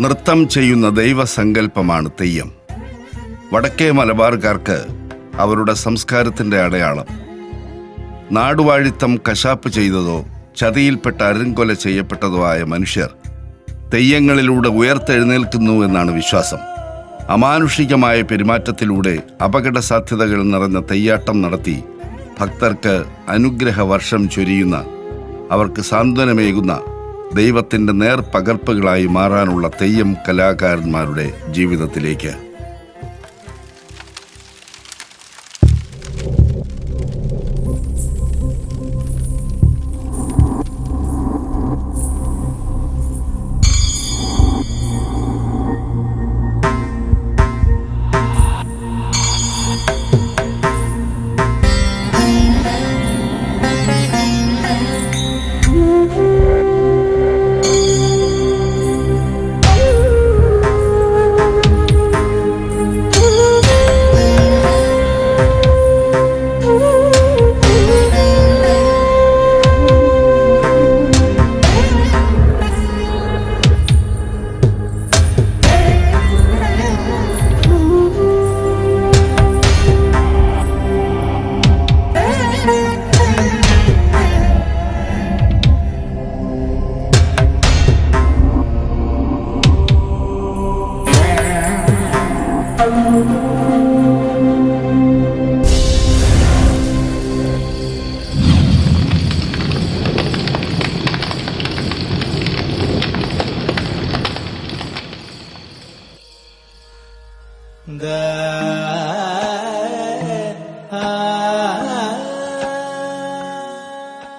നൃത്തം ചെയ്യുന്ന ദൈവസങ്കല്പമാണ് തെയ്യം. വടക്കേ മലബാറുകാർക്ക് അവരുടെ സംസ്കാരത്തിൻ്റെ അടയാളം. നാടുവാഴിത്തം കശാപ്പ് ചെയ്തതോ ചതിയിൽപ്പെട്ട അരുങ്കൊല ചെയ്യപ്പെട്ടതോ ആയ മനുഷ്യർ തെയ്യങ്ങളിലൂടെ ഉയർത്തെഴുന്നേൽക്കുന്നു എന്നാണ് വിശ്വാസം. അമാനുഷികമായ പെരുമാറ്റത്തിലൂടെ അപകട സാധ്യതകൾ നിറഞ്ഞ തെയ്യാട്ടം നടത്തി ഭക്തർക്ക് അനുഗ്രഹ വർഷം ചൊരിയുന്ന, അവർക്ക് സാന്ത്വനമേകുന്ന ദൈവത്തിൻ്റെ നേർപകർപ്പുകളായി മാറാനുള്ള തെയ്യം കലാകാരന്മാരുടെ ജീവിതത്തിലേക്ക്.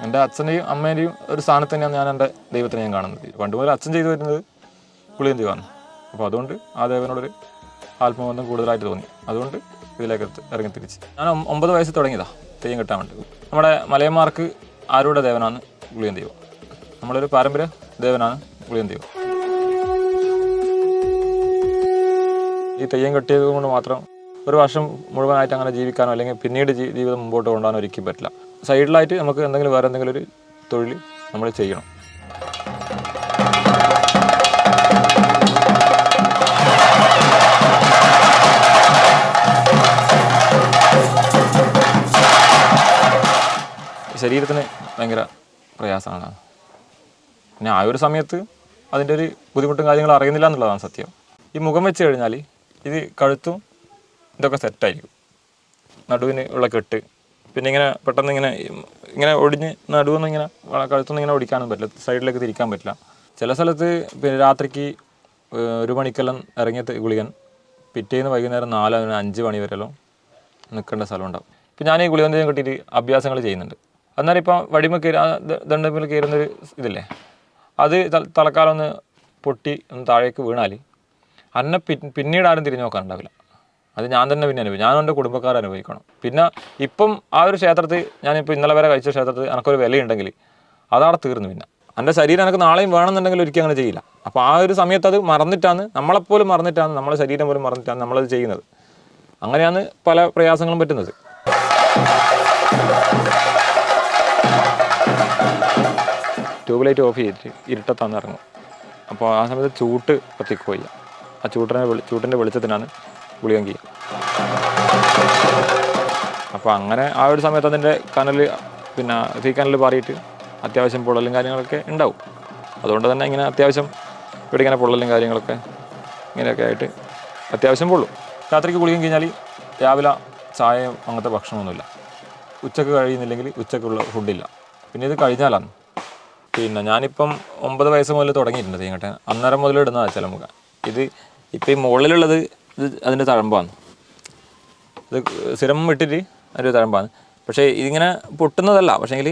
എൻ്റെ അച്ഛൻ്റെയും അമ്മേൻ്റെയും ഒരു സ്ഥാനത്ത് തന്നെയാണ് ഞാൻ എൻ്റെ ദൈവത്തിനെ ഞാൻ കാണുന്നത്. പണ്ട് മുതൽ അച്ഛൻ ചെയ്തു വരുന്നത് പുളിയൻ ദൈവമാണ്. അപ്പോൾ അതുകൊണ്ട് ആ ദേവനോടൊരു ആത്മബന്ധം കൂടുതലായിട്ട് തോന്നി. അതുകൊണ്ട് ഇതിലേക്ക് ഇറങ്ങി തിരിച്ച് ഞാൻ 9 വയസ്സിൽ തുടങ്ങിയതാണ് തെയ്യം കെട്ടാൻ വേണ്ടി. നമ്മുടെ മലയന്മാർക്ക് ആരുടെ ദേവനാണ് പുളിയൻ ദൈവം. നമ്മളൊരു പാരമ്പര്യ ദേവനാണ് പുളിയൻ ദൈവം. ഈ തെയ്യം കെട്ടിയത് കൊണ്ട് മാത്രം ഒരു വർഷം മുഴുവനായിട്ട് അങ്ങനെ ജീവിക്കാനോ അല്ലെങ്കിൽ പിന്നീട് ജീവിതം മുമ്പോട്ട് കൊണ്ടുപോകാനോ ഒരിക്കലും പറ്റില്ല. സൈഡിലായിട്ട് നമുക്ക് എന്തെങ്കിലും വേറെ എന്തെങ്കിലും ഒരു തൊഴിൽ നമ്മൾ ചെയ്യണം. ശരീരത്തിന് ഭയങ്കര പ്രയാസമാണ്. പിന്നെ ആ ഒരു സമയത്ത് അതിൻ്റെ ഒരു ബുദ്ധിമുട്ടും കാര്യങ്ങളും അറിയുന്നില്ല എന്നുള്ളതാണ് സത്യം. ഈ മുഖം വെച്ച് കഴിഞ്ഞാൽ ഇത് കഴുത്തും ഇതൊക്കെ സെറ്റായിരിക്കും. നടുവിന് ഉള്ള കെട്ട് പിന്നെ ഇങ്ങനെ പെട്ടെന്ന് ഇങ്ങനെ ഒടിഞ്ഞ് നടുവൊന്നും ഇങ്ങനെ കഴുത്തൊന്നും ഇങ്ങനെ ഒടിക്കാനും പറ്റില്ല, സൈഡിലേക്ക് തിരിക്കാൻ പറ്റില്ല. ചില സ്ഥലത്ത് പിന്നെ രാത്രിക്ക് 1 മണിക്കെല്ലാം ഇറങ്ങിയ ഗുളികൻ പിറ്റേന്ന് വൈകുന്നേരം 4-5 മണി വരെയെല്ലാം നിൽക്കേണ്ട സ്ഥലം ഉണ്ടാവും. ഇപ്പം ഞാൻ ഈ ഗുളികൻ തെയ്യം കെട്ടിയിട്ട് അഭ്യാസങ്ങൾ ചെയ്യുന്നുണ്ട്. അന്നേരം ഇപ്പം വടിമ ദണ്ഡമ്പിൽ കയറുന്നൊരു ഇതില്ലേ, അത് തലക്കാലം ഒന്ന് പൊട്ടി ഒന്ന് താഴേക്ക് വീണാൽ അന്നെ പിന്നീട് ആരും തിരിഞ്ഞു നോക്കാനുണ്ടാവില്ല. അത് ഞാൻ തന്നെ പിന്നെ അനുഭവിക്കും, ഞാനും എൻ്റെ കുടുംബക്കാർ അനുഭവിക്കണം. പിന്നെ ഇപ്പം ആ ഒരു ക്ഷേത്രത്തിൽ ഞാനിപ്പോൾ ഇന്നലെ വരെ കഴിച്ച ക്ഷേത്രത്തിൽ എനിക്കൊരു വിലയുണ്ടെങ്കിൽ അതവിടെ തീർന്നു. പിന്നെ എൻ്റെ ശരീരം എനിക്ക് നാളെയും വേണമെന്നുണ്ടെങ്കിൽ ഒരിക്കലും അങ്ങനെ ചെയ്യില്ല. അപ്പോൾ ആ ഒരു സമയത്ത് അത് മറന്നിട്ടാണ്, നമ്മളെപ്പോലും മറന്നിട്ടാണ്, നമ്മളെ ശരീരം പോലും മറന്നിട്ടാണ് നമ്മളത് ചെയ്യുന്നത്. അങ്ങനെയാണ് പല പ്രയാസങ്ങളും പറ്റുന്നത്. ട്യൂബ് ലൈറ്റ് ഓഫ് ചെയ്തിട്ട് ഇരുട്ടത്താന്ന് ഇറങ്ങും. അപ്പോൾ ആ സമയത്ത് ചൂട്ട് കത്തിപ്പോയി. ആ ചൂട്ടിൻ്റെ വെളിച്ചത്തിനാണ് ഗുളികൻ കീ. അപ്പോൾ അങ്ങനെ ആ ഒരു സമയത്ത് അതിൻ്റെ കനൽ പിന്നെ തീക്കനൽ പാറിയിട്ട് അത്യാവശ്യം പൊള്ളലും കാര്യങ്ങളൊക്കെ ഉണ്ടാവും. അതുകൊണ്ട് തന്നെ ഇങ്ങനെ അത്യാവശ്യം ഇവിടെ ഇങ്ങനെ പൊള്ളലും കാര്യങ്ങളൊക്കെ ഇങ്ങനെയൊക്കെ ആയിട്ട് അത്യാവശ്യം പൊള്ളും. രാത്രിക്ക് ഗുളികൻ കഴിഞ്ഞാൽ രാവിലെ ചായയും അങ്ങനത്തെ ഭക്ഷണമൊന്നുമില്ല. ഉച്ചക്ക് കഴിയുന്നില്ലെങ്കിൽ ഉച്ചക്കുള്ള ഫുഡില്ല. പിന്നെ ഇത് കഴിഞ്ഞാലാണ്. പിന്നെ ഞാനിപ്പം 9 വയസ്സ് മുതൽ തുടങ്ങിയിട്ടുണ്ട് തെയ്യം കെട്ടാൻ. അന്നേരം മുതൽ ഇടുന്നതാണ് ചിലമുഖ. ഇത് ഇപ്പം ഈ മുകളിലുള്ളത് ഇത് അതിൻ്റെ തഴമ്പാണ്. ഇത് സ്ഥിരം ഇട്ടിട്ട് അതിൻ്റെ തഴമ്പാണ്. പക്ഷേ ഇതിങ്ങനെ പൊട്ടുന്നതല്ല. പക്ഷേങ്കിൽ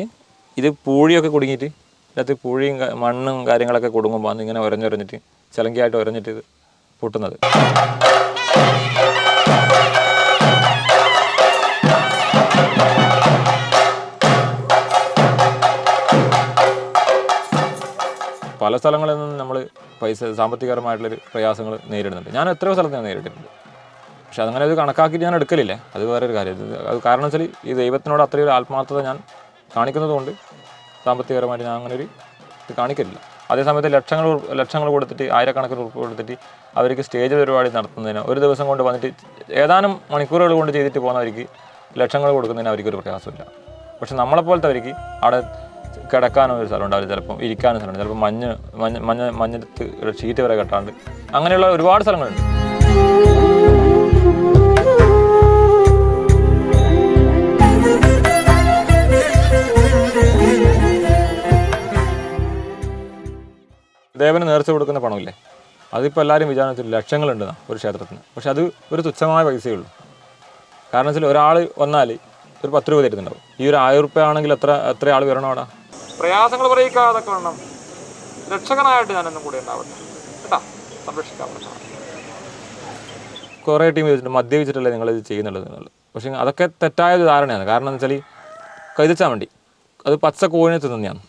ഇത് പൂഴിയൊക്കെ കുടുങ്ങിയിട്ട് ഇതിനകത്ത് പൂഴിയും മണ്ണും കാര്യങ്ങളൊക്കെ കുടുങ്ങുമ്പോൾ ഇങ്ങനെ ഉരഞ്ഞുരഞ്ഞിട്ട് ചിലങ്കിയായിട്ട് ഉരഞ്ഞിട്ട് ഇത് പൊട്ടുന്നത്. പല സ്ഥലങ്ങളിൽ നിന്നും നമ്മൾ സാമ്പത്തികപരമായിട്ടുള്ളൊരു പ്രയാസങ്ങൾ നേരിടുന്നുണ്ട്. ഞാൻ എത്രയോ സ്ഥലത്ത് ഞാൻ നേരിട്ടിട്ടുണ്ട്. പക്ഷെ അതങ്ങനെ ഇത് കണക്കാക്കിയിട്ട് ഞാൻ എടുക്കലില്ല. അത് വേറൊരു കാര്യം. അത് കാരണം വെച്ചാൽ ഈ ദൈവത്തിനോട് അത്രയൊരു ആത്മാർത്ഥത ഞാൻ കാണിക്കുന്നത് കൊണ്ട് സാമ്പത്തികപരമായിട്ട് ഞാൻ അങ്ങനെ ഒരു ഇത് കാണിക്കലില്ല. അതേസമയത്ത് ലക്ഷങ്ങൾ കൊടുത്തിട്ട് ആയിരക്കണക്കിന് ഉറുപ്പ് കൊടുത്തിട്ട് അവർക്ക് സ്റ്റേജ് പരിപാടി നടത്തുന്നതിന് ഒരു ദിവസം കൊണ്ട് വന്നിട്ട് ഏതാനും മണിക്കൂറുകൾ കൊണ്ട് ചെയ്തിട്ട് പോകുന്നവർക്ക് ലക്ഷങ്ങൾ കൊടുക്കുന്നതിന് അവർക്കൊരു പ്രയാസമില്ല. പക്ഷെ നമ്മളെപ്പോലത്തെ അവർക്ക് അവിടെ കിടക്കാനും ഒരു സ്ഥലം ഉണ്ടാവില്ല, ചിലപ്പം ഇരിക്കാനും സ്ഥലമുണ്ട്, ചിലപ്പോൾ മഞ്ഞത്ത് ഷീറ്റ് വരെ കെട്ടാണ്ട് അങ്ങനെയുള്ള ഒരുപാട് സ്ഥലങ്ങളുണ്ട്. ദേവന് നേർച്ച കൊടുക്കുന്ന പണമില്ലേ, അതിപ്പോൾ എല്ലാവരും വിചാരിച്ചിട്ട് ലക്ഷങ്ങളുണ്ട് ഒരു ക്ഷേത്രത്തിന്. പക്ഷെ അത് ഒരു തുച്ഛമായ പൈസയേ ഉള്ളൂ. കാരണം വെച്ചാൽ ഒരാൾ വന്നാൽ ഒരു 10 രൂപ തരുന്നുണ്ടാവും. ഈ ഒരു 1000 രൂപ ആണെങ്കിൽ എത്ര ആൾ വരണം അവിടെ? പ്രയാസങ്ങൾ പറയിക്കാതൊക്കെ വേണം. രക്ഷകനായിട്ട് ഞാനൊന്നും കൂടെ ഉണ്ടാവട്ടെ കേട്ടാ, സംരക്ഷിക്കാൻ പറ്റണം. കുറേ ടീം ചോദിച്ചിട്ട് മദ്യപിച്ചിട്ടല്ലേ നിങ്ങളിത് ചെയ്യുന്നുള്ളത്. പക്ഷേ അതൊക്കെ തെറ്റായ ഒരു ധാരണയാണ്. കാരണം എന്ന് വെച്ചാൽ കൈതച്ചാൽ വേണ്ടി അത് പച്ച കോഴിനെ തിന്നുന്നതാണ്.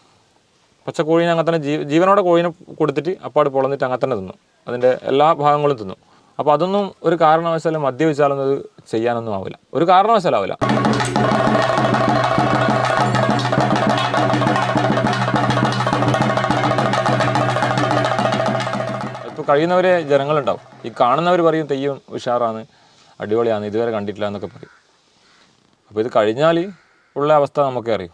പച്ച കോഴീനെ അങ്ങനെ തന്നെ ജീവനോടെ കോഴിനെ കൊടുത്തിട്ട് അപ്പാട് പൊളന്നിട്ട് അങ്ങനെ തന്നെ തിന്നു, അതിൻ്റെ എല്ലാ ഭാഗങ്ങളും തിന്നു. അപ്പോൾ അതൊന്നും ഒരു കാരണവശാലും മദ്യപിച്ചാലൊന്നും അത് ചെയ്യാനൊന്നും ആവില്ല, ഒരു കാരണവശാലും ആവില്ല. ഇപ്പോൾ കഴിയുന്നവരെ ജനങ്ങളുണ്ടാവും. ഈ കാണുന്നവർ പറയും തെയ്യം ഉഷാറാണ്, അടിപൊളിയാണ്, ഇതുവരെ കണ്ടിട്ടില്ല എന്നൊക്കെ പറയും. അപ്പോൾ ഇത് കഴിഞ്ഞാൽ ഉള്ള അവസ്ഥ നമുക്കേ അറിയൂ.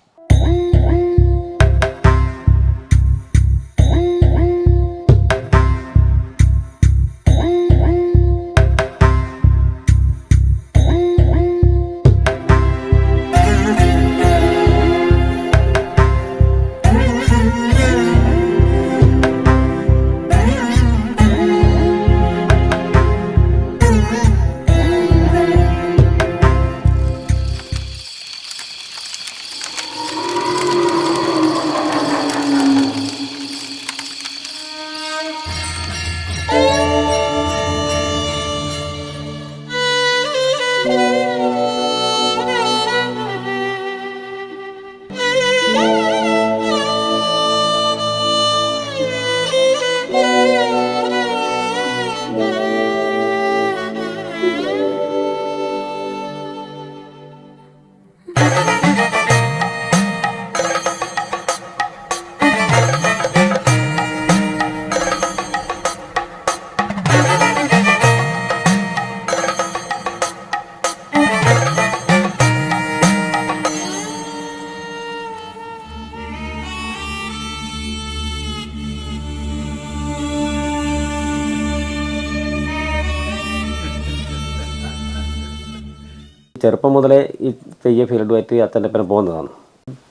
ചെറുപ്പം മുതലേ ഈ തെയ്യ ഫീൽഡുമായിട്ട് അച്ഛൻ്റെപ്പനെ പോകുന്നതാണ്.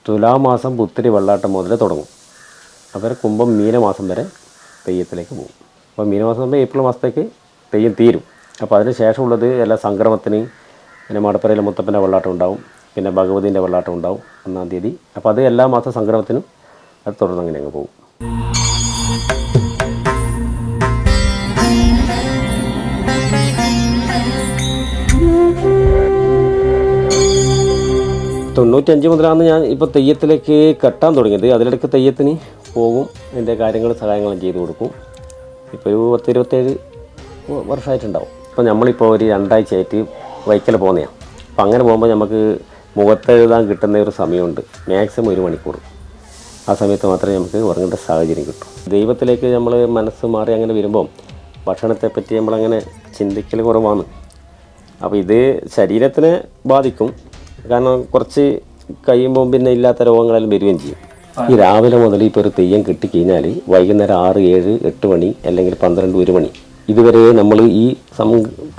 തുലാമാസം പുത്തിരി വെള്ളാട്ടം മുതലേ തുടങ്ങും. അവർ കുംഭം മീനമാസം വരെ തെയ്യത്തിലേക്ക് പോകും. അപ്പോൾ മീനമാസം മുതൽ ഏപ്രിൽ മാസത്തേക്ക് തെയ്യം തീരും. അപ്പോൾ അതിന് ശേഷമുള്ളത് എല്ലാ സംക്രമത്തിന് പിന്നെ മടപ്പരയിലെ മുത്തപ്പൻ്റെ വെള്ളാട്ടം ഉണ്ടാവും, പിന്നെ ഭഗവതീൻ്റെ വെള്ളാട്ടം ഉണ്ടാവും 1-ാം തീയതി. അപ്പോൾ അത് എല്ലാ മാസം സംക്രമത്തിനും അത് തുടർന്ന് അങ്ങനെ അങ്ങ് പോകും. തൊണ്ണൂറ്റഞ്ച് മുതലാണ് ഞാൻ ഇപ്പോൾ തെയ്യത്തിലേക്ക് കെട്ടാൻ തുടങ്ങിയത്. അതിലിടയ്ക്ക് തെയ്യത്തിന് പോകും, അതിൻ്റെ കാര്യങ്ങളും സഹായങ്ങളും ചെയ്തു കൊടുക്കും. ഇപ്പോൾ ഒരു 10-27 വർഷമായിട്ടുണ്ടാവും. ഇപ്പോൾ നമ്മളിപ്പോൾ ഒരു 2 ആഴ്ചയായിട്ട് വൈക്കൽ പോകുന്നതാണ്. അപ്പം അങ്ങനെ പോകുമ്പോൾ നമുക്ക് മുഖത്തെഴുതാൻ കിട്ടുന്ന ഒരു സമയമുണ്ട്, മാക്സിമം 1 മണിക്കൂർ. ആ സമയത്ത് മാത്രമേ നമുക്ക് ഉറങ്ങേണ്ട സാഹചര്യം കിട്ടൂ. ദൈവത്തിലേക്ക് നമ്മൾ മനസ്സ് മാറി അങ്ങനെ വരുമ്പം ഭക്ഷണത്തെപ്പറ്റി നമ്മളങ്ങനെ ചിന്തിക്കൽ കുറവാണ്. അപ്പോൾ ഇത് ശരീരത്തിനെ ബാധിക്കും. കാരണം കുറച്ച് കഴിയുമ്പോൾ പിന്നെ ഇല്ലാത്ത രോഗങ്ങളെല്ലാം വരികയും ചെയ്യും. ഈ രാവിലെ മുതൽ ഇപ്പോൾ ഒരു തെയ്യം കിട്ടിക്കഴിഞ്ഞാൽ വൈകുന്നേരം 6, 7, 8 മണി അല്ലെങ്കിൽ 12, 1 മണി ഇതുവരെ നമ്മൾ ഈ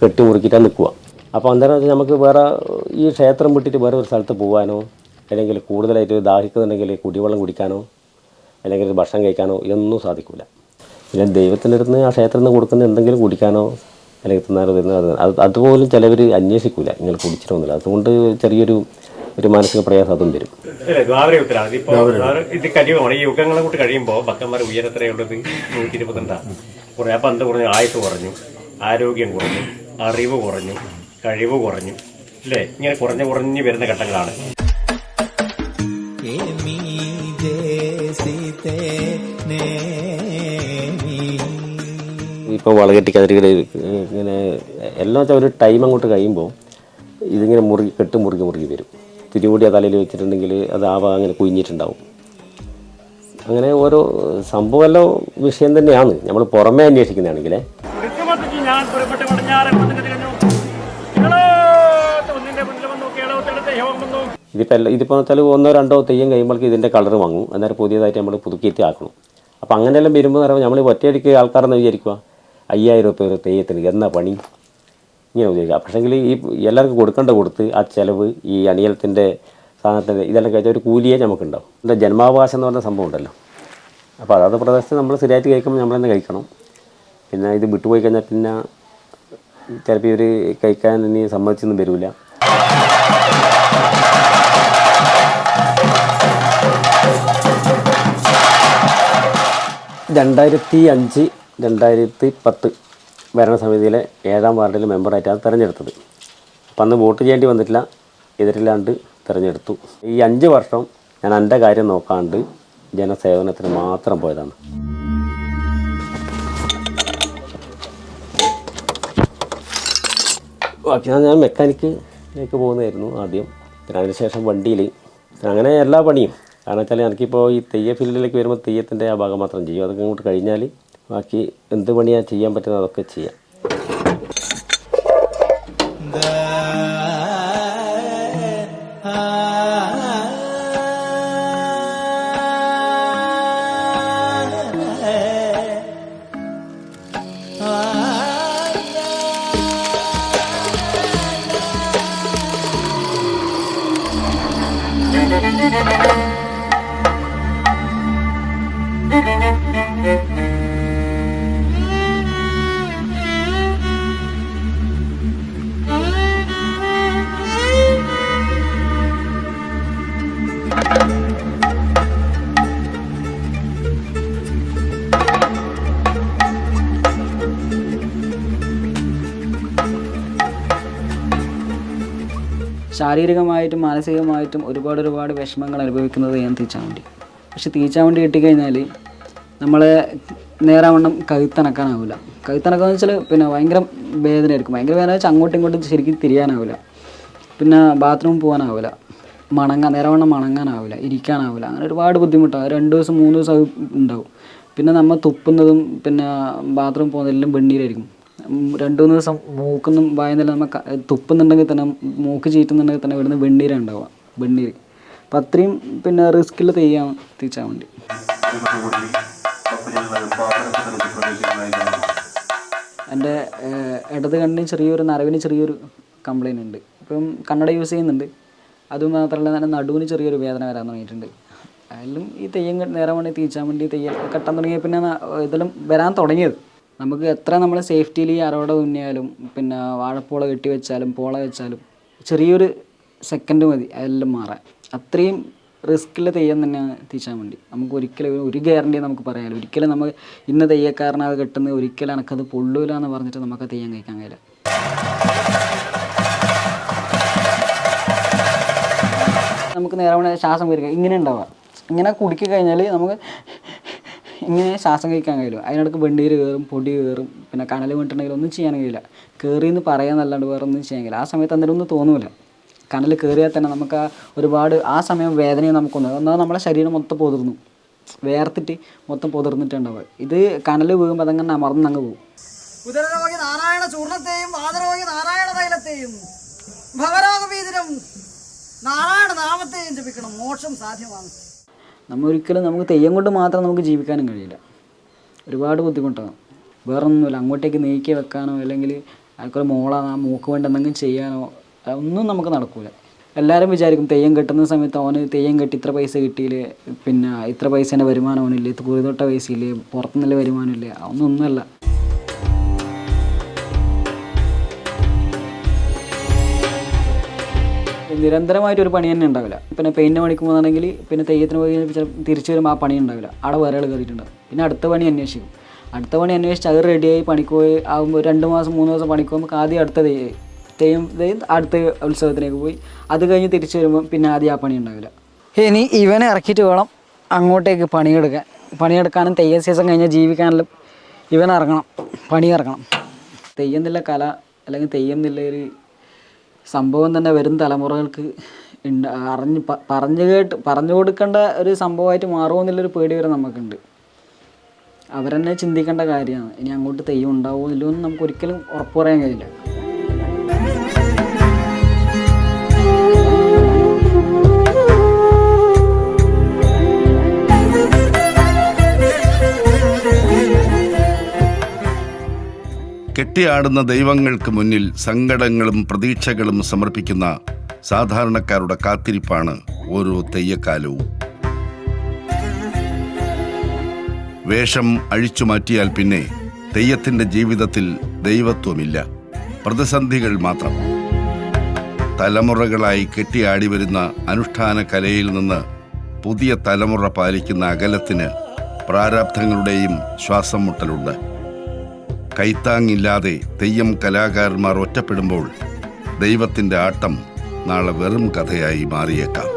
കെട്ടി മുറുക്കിയിട്ടാണ് നിൽക്കുക. അപ്പോൾ അന്നേരം നമുക്ക് വേറെ ഈ ക്ഷേത്രം വിട്ടിട്ട് വേറെ ഒരു സ്ഥലത്ത് പോകാനോ അല്ലെങ്കിൽ കൂടുതലായിട്ട് ദാഹിക്കുന്നുണ്ടെങ്കിൽ കുടിവെള്ളം കുടിക്കാനോ അല്ലെങ്കിൽ ഭക്ഷണം കഴിക്കാനോ ഇതൊന്നും സാധിക്കില്ല. പിന്നെ ദൈവത്തിൻ്റെ അടുത്ത് ആ ക്ഷേത്രത്തിൽ നിന്ന് കൊടുക്കുന്ന എന്തെങ്കിലും കുടിക്കാനോ അല്ലെങ്കിൽ തിന്നാനോ അതുപോലും ചിലവർ അന്വേഷിക്കില്ല, നിങ്ങൾ കുടിച്ചിട്ടൊന്നുമില്ല. അതുകൊണ്ട് ചെറിയൊരു മാനസിക പ്രയാസം അതും വരും. ഇത് കഴിയുമ്പോൾ ഈ യുഗങ്ങളെ കൂട്ട് കഴിയുമ്പോൾ ഭക്തന്മാർ ഉയരത്രയുള്ളത് 122 കുറേ. അപ്പം എന്ത് കുറഞ്ഞു? ആയുസ് കുറഞ്ഞു, ആരോഗ്യം കുറഞ്ഞു, അറിവ് കുറഞ്ഞു, കഴിവ് കുറഞ്ഞു, അല്ലേ? ഇങ്ങനെ കുറഞ്ഞു വരുന്ന ഘട്ടങ്ങളാണ്. ഇപ്പോൾ വളകെട്ടിക്കാതിരിക്കൽ ഇങ്ങനെ എല്ലാം വെച്ചാൽ ഒരു ടൈം അങ്ങോട്ട് കഴിയുമ്പോൾ ഇതിങ്ങനെ മുറുകി വരും. തിരികൂടി ആ തലയിൽ വെച്ചിട്ടുണ്ടെങ്കിൽ അത് അങ്ങനെ കുഴിഞ്ഞിട്ടുണ്ടാവും. അങ്ങനെ ഓരോ സംഭവമെല്ലാം വിഷയം തന്നെയാണ് നമ്മൾ പുറമേ അന്വേഷിക്കുന്നതാണെങ്കിലേ. ഇതിപ്പോൾ വെച്ചാൽ 1-2 തെയ്യം കഴിയുമ്പോഴേക്ക് ഇതിൻ്റെ കളർ വാങ്ങും, അന്നേരം പുതിയതായിട്ട് നമ്മൾ പുതുക്കിയിട്ട് ആക്കണം. അപ്പോൾ അങ്ങനെയെല്ലാം വരുമ്പോൾ പറയുമ്പോൾ നമ്മൾ ഒറ്റയടിക്ക് ആൾക്കാരെന്ന് വിചാരിക്കുക 5000 രൂപ ഒരു തെയ്യത്തിന് എന്നാ പണി ഇങ്ങനെ വിചാരിക്കുക. പക്ഷേങ്കിൽ ഈ എല്ലാവർക്കും കൊടുത്ത് ആ ചിലവ് ഈ അണിയലത്തിൻ്റെ സാധനത്തിൻ്റെ ഇതെല്ലാം കഴിച്ചാൽ ഒരു കൂലിയേ നമുക്കുണ്ടാവും. എൻ്റെ ജന്മാവകാശം എന്ന് പറഞ്ഞ സംഭവം ഉണ്ടല്ലോ, അപ്പോൾ അതാത് പ്രദേശത്ത് നമ്മൾ ശരിയായിട്ട് കഴിക്കുമ്പോൾ നമ്മൾ തന്നെ കഴിക്കണം. പിന്നെ ഇത് വിട്ടുപോയി കഴിഞ്ഞാൽ പിന്നെ ചിലപ്പോൾ ഇവർ കഴിക്കാൻ ഇനി സമ്മതിച്ചൊന്നും വരില്ല. 2005-2010 ഭരണസമിതിയിലെ 7ാം വാർഡിലെ മെമ്പറായിട്ടാണ് തിരഞ്ഞെടുത്തത്. അപ്പം അന്ന് വോട്ട് ചെയ്യേണ്ടി വന്നിട്ടില്ല, എതിരില്ലാണ്ട് തിരഞ്ഞെടുത്തു. ഈ 5 വർഷം ഞാൻ എൻ്റെ കാര്യം നോക്കാണ്ട് ജനസേവനത്തിന് മാത്രം പോയതാണ്. ബാക്കി ഞാൻ മെക്കാനിക്കിലേക്ക് പോകുന്നതായിരുന്നു ആദ്യം, പിന്നെ അതിനുശേഷം വണ്ടിയിൽ, അങ്ങനെ എല്ലാ പണിയും. കാരണം വെച്ചാൽ എനിക്കിപ്പോൾ ഈ തെയ്യ ഫീൽഡിലേക്ക് വരുമ്പോൾ തെയ്യത്തിൻ്റെ ആ ഭാഗം മാത്രം ചെയ്യും. അതൊക്കെ അങ്ങോട്ട് കഴിഞ്ഞാൽ ബാക്കി എന്ത് പണിയാണ് ചെയ്യാൻ പറ്റുന്നത് അതൊക്കെ ചെയ്യാം. ശാരീരികമായിട്ടും മാനസികമായിട്ടും ഒരുപാട് വിഷമങ്ങൾ അനുഭവിക്കുന്നത് ഞാൻ തീച്ചാവണ്ടി. പക്ഷെ തീച്ചാവണ്ടി കിട്ടിക്കഴിഞ്ഞാൽ നമ്മളെ നേരാവണ്ണം കഴുത്തനക്കാനാവില്ല. കഴുത്തനക്കാന്ന് വെച്ചാൽ പിന്നെ ഭയങ്കര വേദനയായിരിക്കും. ഭയങ്കര വേദന വെച്ചാൽ അങ്ങോട്ടും ഇങ്ങോട്ടും ശരിക്കും തിരിയാനാവില്ല, പിന്നെ ബാത്റൂം പോകാനാവില്ല, നേരാവണ്ണം മണങ്ങാനാവില്ല, ഇരിക്കാനാവില്ല. അങ്ങനെ ഒരുപാട് ബുദ്ധിമുട്ടാണ്. 2 ദിവസം 3 ദിവസം ഉണ്ടാവും. പിന്നെ നമ്മൾ തുപ്പുന്നതും പിന്നെ ബാത്റൂം പോകുന്നതെല്ലാം വെണ്ണീരായിരിക്കും. 2-3 ദിവസം മൂക്കൊന്നും വായുന്നില്ല. നമ്മൾ തുപ്പുന്നുണ്ടെങ്കിൽ തന്നെ, മൂക്ക് ചീറ്റുന്നുണ്ടെങ്കിൽ തന്നെ ഇവിടുന്ന് വെണ്ണീരാണ് ഉണ്ടാവുക, വെണ്ണീര്. അപ്പം അത്രയും പിന്നെ റിസ്ക്കിൽ തെയ്യാൻ തീച്ചാൻ വേണ്ടി. എൻ്റെ ഇടത് കണ്ണിന് ചെറിയൊരു നരവിന് ചെറിയൊരു കംപ്ലയിൻ്റ് ഉണ്ട്. ഇപ്പം കണ്ണട യൂസ് ചെയ്യുന്നുണ്ട്. അതുമാത്രമല്ല തന്നെ നടുവിന് ചെറിയൊരു വേദന വരാൻ തുടങ്ങിയിട്ടുണ്ട്. അതിലും ഈ തെയ്യം നേരം വേണ്ടി തീച്ചാൻ വേണ്ടി തെയ്യം കെട്ടാൻ തുടങ്ങിയ പിന്നെ ഇതെല്ലാം വരാൻ തുടങ്ങിയത്. നമുക്ക് എത്ര നമ്മൾ സേഫ്റ്റിയിൽ ഈ അരോട തുന്നിയാലും പിന്നെ വാഴപ്പോള കെട്ടി വെച്ചാലും പോള വെച്ചാലും ചെറിയൊരു സെക്കൻഡ് മതി അതെല്ലാം മാറാൻ. അത്രയും റിസ്ക്കിൽ തെയ്യം തന്നെയാണ് തീച്ചാൻ വേണ്ടി. നമുക്ക് ഒരിക്കലും ഒരു ഗ്യാരണ്ടി നമുക്ക് പറയാമല്ലോ. ഒരിക്കലും നമുക്ക് ഇന്ന തെയ്യക്കാരനത് കെട്ടുന്നത് ഒരിക്കലും എനിക്കത് പൊള്ളൂല എന്ന് പറഞ്ഞിട്ട് നമുക്ക് തെയ്യം കഴിക്കാൻ കഴിയില്ല. നമുക്ക് നേരെ ശ്വാസം വരിക ഇങ്ങനെ ഉണ്ടാവുക. ഇങ്ങനെ കുടുക്കി കഴിഞ്ഞാൽ നമുക്ക് ഇങ്ങനെ ശ്വാസം കഴിക്കാൻ കഴിയില്ല. അതിനിടയ്ക്ക് വെണ്ണീര് കയറും, പൊടി കയറും, പിന്നെ കനൽ വീണിട്ടുണ്ടെങ്കിൽ ഒന്നും ചെയ്യാൻ കഴിയില്ല. കയറിയെന്ന് പറയാന്നല്ലാണ്ട് വേറെ ഒന്നും ചെയ്യാൻ കഴിയില്ല. ആ സമയത്ത് അന്നേരം ഒന്നും തോന്നൂല. കനൽ കയറിയാൽ തന്നെ നമുക്ക് ഒരുപാട് ആ സമയം വേദനയും നമുക്കൊന്നും എന്നാൽ നമ്മളെ ശരീരം മൊത്തം പൊതിർന്നു, വേർത്തിട്ട് മൊത്തം പൊതിർന്നിട്ടുണ്ടാവുക. ഇത് കനൽ വീഴുമ്പോൾ അതങ്ങനെ അമർന്നങ്ങ് പോകും. ഉദരരോഗി നാരായണ ചൂർണത്തെയും വാതരോഗി നാരായണ തൈലത്തെയും ഭവരോഗപീതിരം നാരായണ നാമത്തെയും ജപിക്കണം, മോക്ഷം സാധ്യമാണ്. ഒരിക്കലും നമുക്ക് തെയ്യം കൊണ്ട് മാത്രം നമുക്ക് ജീവിക്കാനും കഴിയില്ല. ഒരുപാട് ബുദ്ധിമുട്ടാണ്. വേറൊന്നുമില്ല. അങ്ങോട്ടേക്ക് നീക്കി വെക്കാനോ അല്ലെങ്കിൽ ആൾക്കൊരു മോളാണ് ആ മൂക്ക് വേണ്ടി എന്തെങ്കിലും ചെയ്യാനോ ഒന്നും നമുക്ക് നടക്കില്ല. എല്ലാവരും വിചാരിക്കും തെയ്യം കെട്ടുന്ന സമയത്ത് അവന് തെയ്യം കെട്ടി ഇത്ര പൈസ കിട്ടിയില്ലേ, പിന്നെ ഇത്ര പൈസേൻ്റെ വരുമാനം അവനില്ലേ, കുറിതൊട്ട പൈസയില്ലേ, പുറത്തുനിന്നുള്ള വരുമാനമില്ലേ, ഒന്നുമല്ല. നിരന്തരമായിട്ടൊരു പണി തന്നെ ഉണ്ടാവില്ല. പിന്നെ പെയിൻറ്റ് പണിക്ക് പോകുകയാണെങ്കിൽ പിന്നെ തെയ്യത്തിന് പോയി തിരിച്ചു വരുമ്പോൾ ആ പണി ഉണ്ടാവില്ല, അവിടെ വേറെ ആൾ കയറിയിട്ടുണ്ടാവും. പിന്നെ അടുത്ത പണി അന്വേഷിക്കും. അടുത്ത പണി അന്വേഷിച്ച് അത് റെഡിയായി പണിക്ക് പോയി ആകുമ്പോൾ 2 മാസം 3 ദിവസം പണിക്ക് പോകുമ്പോൾ ആദ്യം അടുത്ത തെയ്യം അടുത്ത ഉത്സവത്തിലേക്ക് പോയി അത് കഴിഞ്ഞ് തിരിച്ചു വരുമ്പോൾ പിന്നെ ആദ്യം ആ പണി ഉണ്ടാവില്ല. ഇനി ഇവനെ ഇറക്കിയിട്ട് വേണം അങ്ങോട്ടേക്ക് പണിയെടുക്കാനും തെയ്യം സീസൺ കഴിഞ്ഞാൽ ജീവിക്കാനെല്ലാം ഇവൻ ഇറങ്ങണം, പണിയിറങ്ങണം. തെയ്യം എന്നുള്ള കല അല്ലെങ്കിൽ തെയ്യം എന്നുള്ള ഒരു സംഭവം തന്നെ വരും തലമുറകൾക്ക് പറഞ്ഞു കൊടുക്കേണ്ട ഒരു സംഭവമായിട്ട് മാറുമോ എന്നുള്ളൊരു പേടി വരെ നമുക്കുണ്ട്. അവരെന്നെ ചിന്തിക്കേണ്ട കാര്യമാണ്. ഇനി അങ്ങോട്ട് തെയ്യം ഉണ്ടാവുമോ ഇല്ലയോ എന്ന് നമുക്ക് ഒരിക്കലും ഉറപ്പ് പറയാൻ കഴിയില്ല. കെട്ടിയാടുന്ന ദൈവങ്ങൾക്ക് മുന്നിൽ സങ്കടങ്ങളും പ്രതീക്ഷകളും സമർപ്പിക്കുന്ന സാധാരണക്കാരുടെ കാത്തിരിപ്പാണ് ഓരോ തെയ്യക്കാലവും. വേഷം അഴിച്ചു മാറ്റിയാൽ പിന്നെ തെയ്യത്തിന്റെ ജീവിതത്തിൽ ദൈവത്വമില്ല, പ്രതിസന്ധികൾ മാത്രം. തലമുറകളായി കെട്ടിയാടി വരുന്ന അനുഷ്ഠാന കലയിൽ നിന്ന് പുതിയ തലമുറ പാലിക്കുന്ന അകലത്തിന് പ്രാരാബ്ധങ്ങളുടെയും ശ്വാസം മുട്ടലുണ്ട്. കൈത്താങ്ങില്ലാതെ തെയ്യം കലാകാരന്മാർ ഒറ്റപ്പെടുമ്പോൾ ദൈവത്തിൻ്റെ ആട്ടം നാളെ വെറും കഥയായി മാറിയേക്കാം.